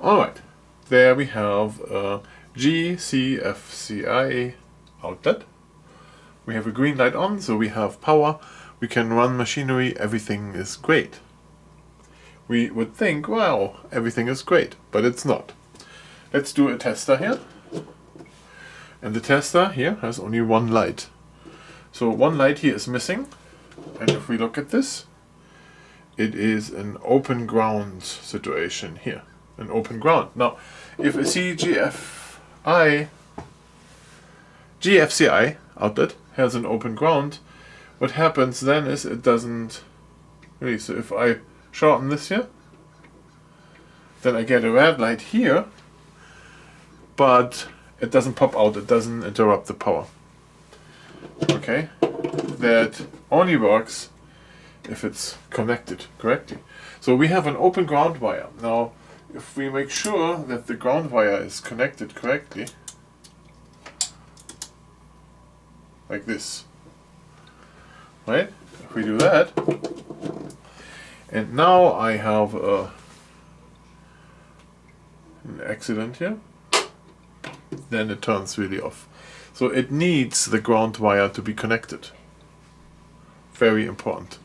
Alright, there we have a GCFI outlet. We have a green light on, so we have power, we can run machinery, everything is great. We would think, wow, everything is great, but it's not. Let's do a tester here. And the tester here has only one light. So one light here is missing. And if we look at this, it is an open ground situation here. An open ground. Now, if a GFCI outlet has an open ground, what happens then is it doesn't really. So if I shorten this here, then I get a red light here, but it doesn't pop out, it doesn't interrupt the power. Okay, that only works if it's connected correctly. So we have an open ground wire. Now, if we make sure that the ground wire is connected correctly, like this, right? If we do that, and now I have an accident here, then it turns really off. So it needs the ground wire to be connected. Very important.